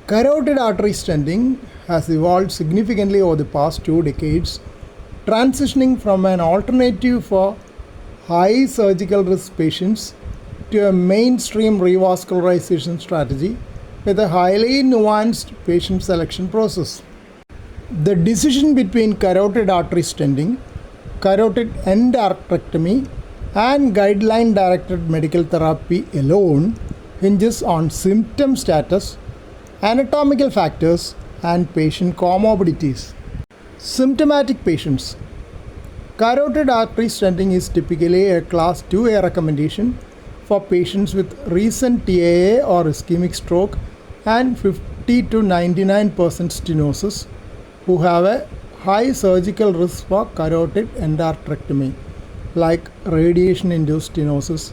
Carotid artery stenting has evolved significantly over the past 2 decades, transitioning from an alternative for high surgical risk patients to a mainstream revascularization strategy with a highly nuanced patient selection process. The decision between carotid artery stenting, carotid endarterectomy, and guideline directed medical therapy alone hinges on symptom status, anatomical factors, and patient comorbidities. Symptomatic patients. Carotid artery stenting is typically a class 2A recommendation for patients with recent TIA or ischemic stroke and 50 to 99% stenosis who have a high surgical risk for carotid endarterectomy, like radiation-induced stenosis,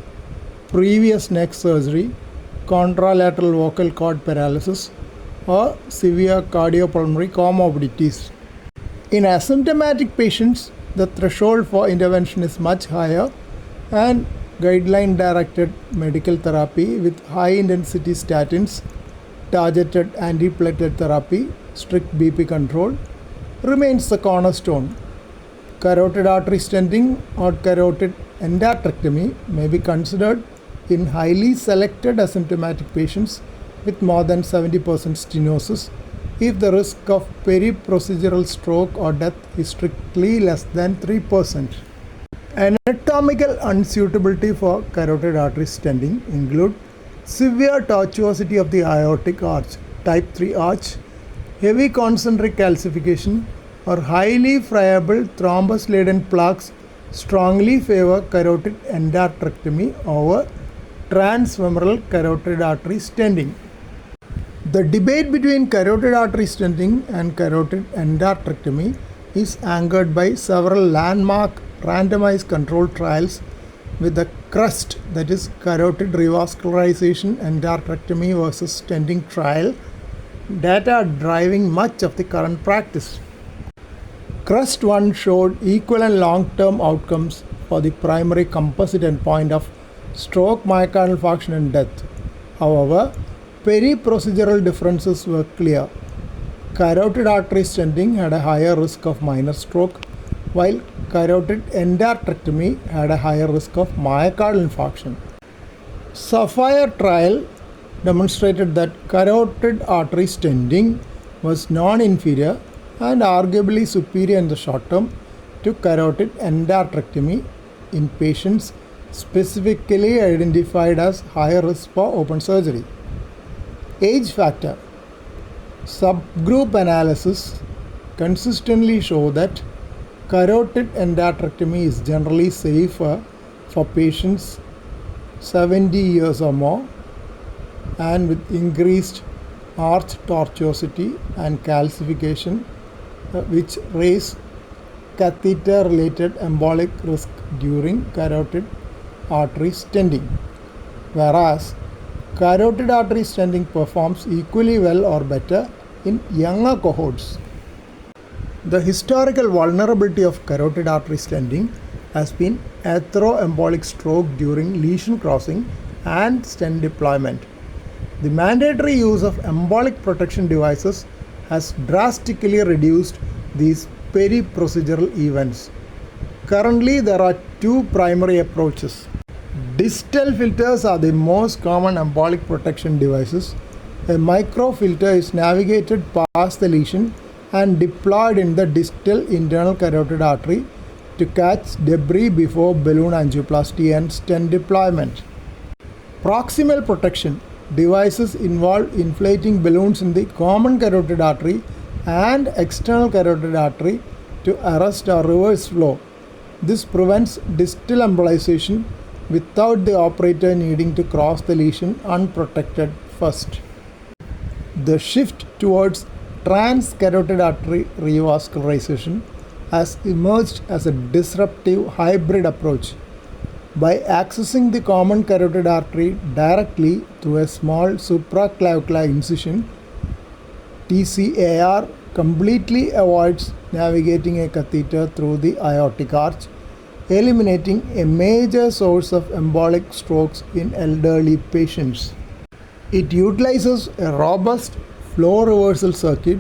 previous neck surgery, contralateral vocal cord paralysis, or severe cardiopulmonary comorbidities. In asymptomatic patients, the threshold for intervention is much higher, and guideline-directed medical therapy with high-intensity statins, targeted antiplatelet therapy, strict BP control remains the cornerstone. Carotid artery stenting or carotid endarterectomy may be considered in highly selected asymptomatic patients with more than 70% stenosis if the risk of peri-procedural stroke or death is strictly less than 3%. Anatomical unsuitability for carotid artery stenting include severe tortuosity of the aortic arch, type 3 arch, heavy concentric calcification, or highly friable thrombus-laden plaques strongly favor carotid endarterectomy over transfemoral carotid artery stenting. The debate between carotid artery stenting and carotid endarterectomy is anchored by several landmark randomized controlled trials with the CRUST, that is carotid revascularization endarterectomy versus stenting trial, data driving much of the current practice. CRUST 1 showed equivalent long-term outcomes for the primary composite endpoint of stroke, myocardial infarction, and death. However, peri-procedural differences were clear. Carotid artery stenting had a higher risk of minor stroke, while carotid endarterectomy had a higher risk of myocardial infarction. SAPPHIRE trial demonstrated that carotid artery stenting was non-inferior and arguably superior in the short term to carotid endarterectomy in patients specifically identified as higher risk for open surgery. Age factor. Subgroup analysis consistently show that carotid endarterectomy is generally safer for patients 70 years or more and with increased arch tortuosity and calcification, which raise catheter-related embolic risk during carotid artery stenting, whereas carotid artery stenting performs equally well or better in younger cohorts. The historical vulnerability of carotid artery stenting has been atheroembolic stroke during lesion crossing and stent deployment. The mandatory use of embolic protection devices has drastically reduced these peri-procedural events. Currently, there are two primary approaches. Distal filters are the most common embolic protection devices. A microfilter is navigated past the lesion and deployed in the distal internal carotid artery to catch debris before balloon angioplasty and stent deployment. Proximal protection devices involve inflating balloons in the common carotid artery and external carotid artery to arrest or reverse flow. This prevents distal embolization without the operator needing to cross the lesion unprotected first. The shift towards transcarotid artery revascularization has emerged as a disruptive hybrid approach. By accessing the common carotid artery directly through a small supraclavicular incision, TCAR completely avoids navigating a catheter through the aortic arch, eliminating a major source of embolic strokes in elderly patients. It utilizes a robust flow reversal circuit,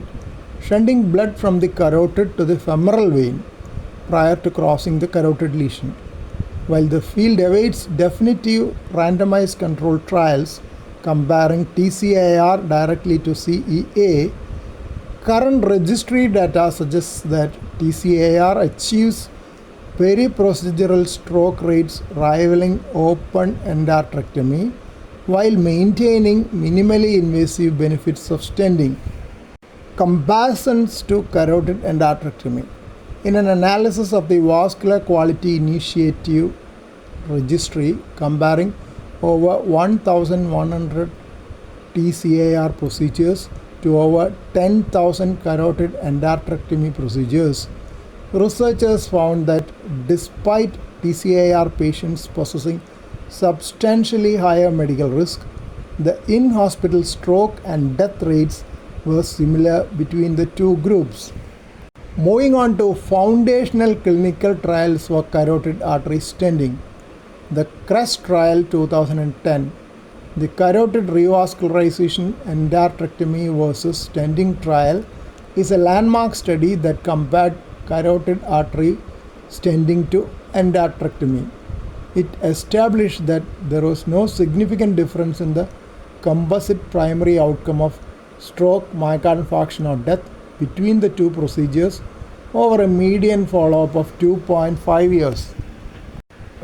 sending blood from the carotid to the femoral vein prior to crossing the carotid lesion. While the field awaits definitive randomized controlled trials comparing TCAR directly to CEA, current registry data suggests that TCAR achieves peri-procedural stroke rates rivaling open endarterectomy while maintaining minimally invasive benefits of stenting. Comparisons to carotid endarterectomy. In an analysis of the Vascular Quality Initiative registry comparing over 1,100 TCAR procedures to over 10,000 carotid endarterectomy procedures, researchers found that despite TCAR patients possessing substantially higher medical risk, the in-hospital stroke and death rates were similar between the two groups. Moving on to foundational clinical trials for carotid artery stenting. The CAS trial 2010, the carotid revascularization endarterectomy versus stenting trial, is a landmark study that compared carotid artery stenting to endarterectomy. It established that there was no significant difference in the composite primary outcome of stroke, myocardial infarction or death between the two procedures over a median follow-up of 2.5 years.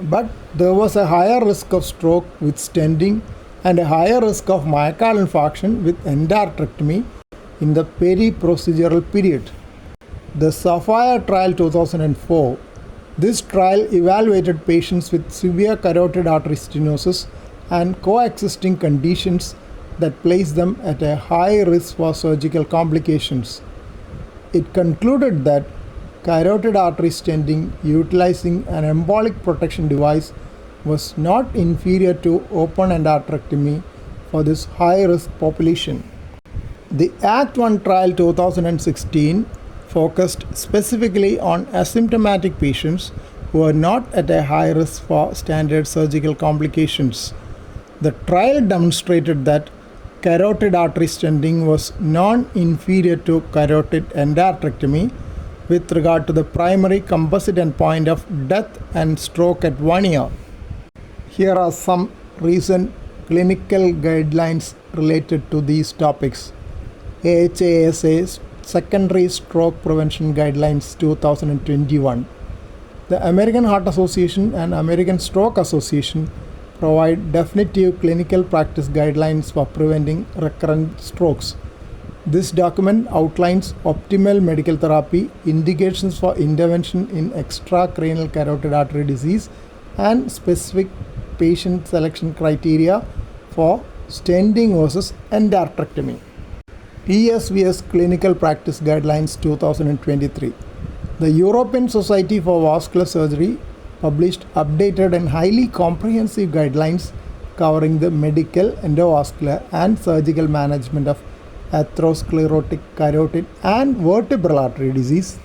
But there was a higher risk of stroke with stenting and a higher risk of myocardial infarction with endarterectomy in the peri-procedural period. The Sapphire trial 2004. This trial evaluated patients with severe carotid artery stenosis and coexisting conditions that place them at a high risk for surgical complications. It concluded that carotid artery stenting utilizing an embolic protection device was not inferior to open endarterectomy for this high-risk population. The Act 1 trial 2016 focused specifically on asymptomatic patients who are not at a high risk for standard surgical complications. The trial demonstrated that carotid artery stenting was non-inferior to carotid endarterectomy with regard to the primary composite endpoint of death and stroke at 1 year. Here are some recent clinical guidelines related to these topics. AHASA Secondary Stroke Prevention Guidelines 2021. The American Heart Association and American Stroke Association provide definitive clinical practice guidelines for preventing recurrent strokes. This document outlines optimal medical therapy, indications for intervention in extracranial carotid artery disease, and specific patient selection criteria for stenting versus endarterectomy. ESVS Clinical Practice Guidelines 2023. The European Society for Vascular Surgery published updated and highly comprehensive guidelines covering the medical, endovascular, and surgical management of atherosclerotic carotid and vertebral artery disease.